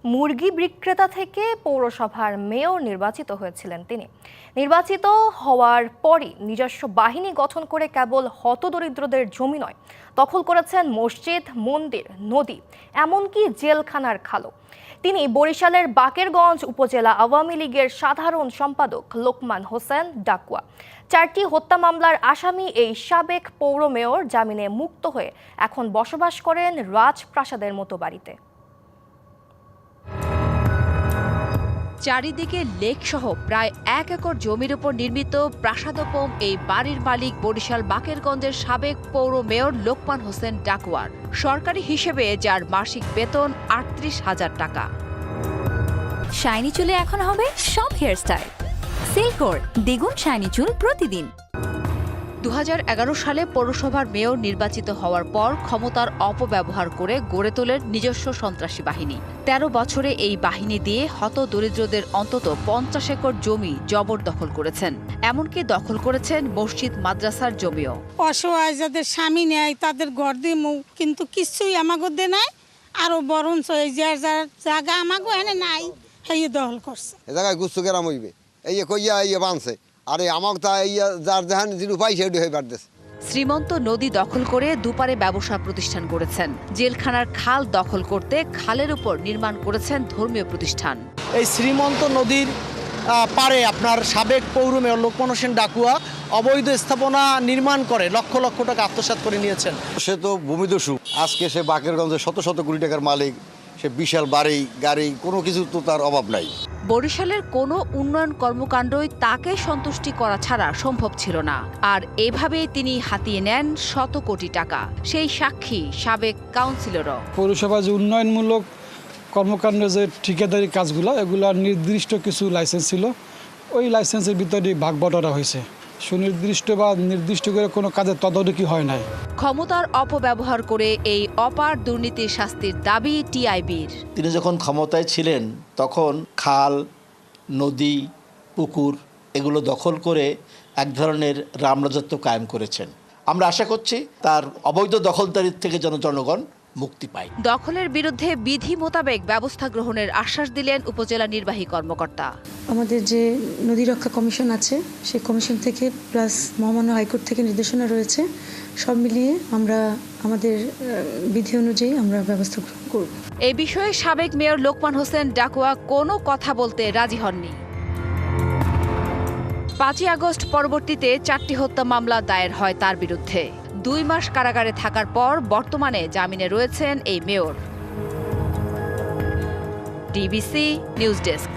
মুরগি বিক্রেতা থেকে পৌরসভার মেয়র নির্বাচিত হয়েছিলেন তিনি। নির্বাচিত হওয়ার পরই নিজস্ব বাহিনী গঠন করে কেবল হতদরিদ্রদের জমি নয়, দখল করেছেন মসজিদ, মন্দির, নদী, এমনকি জেলখানার খালও। তিনি বরিশালের বাকেরগঞ্জ উপজেলা আওয়ামী লীগের সাধারণ সম্পাদক লোকমান হোসেন ডাকুয়া। 4টি হত্যা মামলার আসামি এই সাবেক পৌর মেয়র জামিনে মুক্ত হয়ে এখন বসবাস করেন রাজপ্রাসাদের মতো বাড়িতে। চারিদিকে লেকসহ প্রায় 1 একর জমির উপর নির্মিত প্রাসাদোপম এই বাড়ির মালিক বরিশাল বাকেরগঞ্জের সাবেক পৌর মেয়র লোকমান হোসেন ডাকুয়ার। সরকারি হিসেবে যার মাসিক বেতন 38,000 টাকা। শাইনি চুলে এখন হবে সব হেয়ারস্টাইল। সিল্কোর দ্বিগুণ শাইনি চুল প্রতিদিন। 2011 সালে পৌরসভার মেয়র নির্বাচিত হওয়ার পর ক্ষমতার অপব্যবহার করে গড়ে তোলেন নিজস্ব সন্ত্রাসী বাহিনী। 13 বছরে এই বাহিনী দিয়ে হতদরিদ্রদের অন্তত 50 একর জমি জবরদখল করেছেন। এমনকি দখল করেছেন মসজিদ, মাদ্রাসার জমিও। অসহায় যাদের স্বামী নেয় তাদের ঘর দিয়ে কিন্তু কিছুই আমাকে দে নাই, আরো বরঞ্চ এই যে জায়গা আমাকে এনে নাই সেই দখল করছে। এ জায়গায় গুচ্ছ গেরাম হইবে, এই কইয়া বানছে, আরে আমাকে তা যার জাহান যিনি পাই সেটি হয়ে পারতেছে। শ্রীমন্ত নদী দখল করে দুপারে ব্যবসা প্রতিষ্ঠান করেছেন। জেলখানার খাল দখল করতে খালের উপর নির্মাণ করেছেন ধর্মীয় প্রতিষ্ঠান। এই শ্রীমন্ত নদীর পারে আপনার সাবেক পৌর মেয়র লোকমান হোসেন ডাকুয়া অবৈধ স্থাপনা নির্মাণ করে লক্ষ লক্ষ টাকা আত্মসাৎ করে নিয়েছেন। সে তো ভূমিদস্যু, আজকে সে বাকেরগঞ্জে শত শত কোটি টাকার মালিক, সে বিশাল বাড়ি গাড়ি, কোনো কিছু তো তার অভাব নাই। বরিশালের কোনো উন্নয়ন কর্মকাণ্ডই তাকে সন্তুষ্টি করা ছাড়া সম্ভব ছিল না। আর এভাবেই তিনি হাতিয়ে নেন শত কোটি টাকা। সেই সাক্ষী সাবেক কাউন্সিলরও। পৌরসভা যে উন্নয়নমূলক কর্মকাণ্ডে যে ঠিকাদারি কাজগুলো, এগুলোর নির্দিষ্ট কিছু লাইসেন্স ছিল, ওই লাইসেন্সের ভিতরে ভাগ বটারা হয়েছে। সুনির্দিষ্ট বা নির্দিষ্ট করে কোনো কাজের তদারকি হয় নাই। ক্ষমতার অপব্যবহার করে এই অপার দুর্নীতির শাস্তির দাবি টিআইবির। তিনি যখন ক্ষমতায় ছিলেন তখন খাল, নদী, পুকুর এগুলো দখল করে এক ধরনের রামরাজত্ব কায়েম করেছেন। আমরা আশা করছি তার অবৈধ দখলদারির থেকে যেন জনগণ মুক্তি পায়। দখলের বিরুদ্ধে বিধি মোতাবেক ব্যবস্থা গ্রহণের আশ্বাস দিলেন উপজেলা নির্বাহী কর্মকর্তা। আমাদের যে নদী রক্ষা কমিশন আছে সেই কমিশন থেকে প্লাস মহামান্য হাইকোর্ট থেকে নির্দেশনা রয়েছে, সব মিলিয়ে আমরা আমাদের বিধি অনুযায়ী আমরা ব্যবস্থা গ্রহণ করব। এই বিষয়ে সাবেক মেয়র লোকমান হোসেন ডাকুয়া কোনো কথা বলতে রাজি হননি। 5ই আগস্ট পরবর্তীতে 4টি হত্যা মামলা দায়ের হয় তার বিরুদ্ধে। 2 মাস কারাগারে থাকার পর বর্তমানে জামিনে রয়েছেন এই মেয়র। DBC news desk.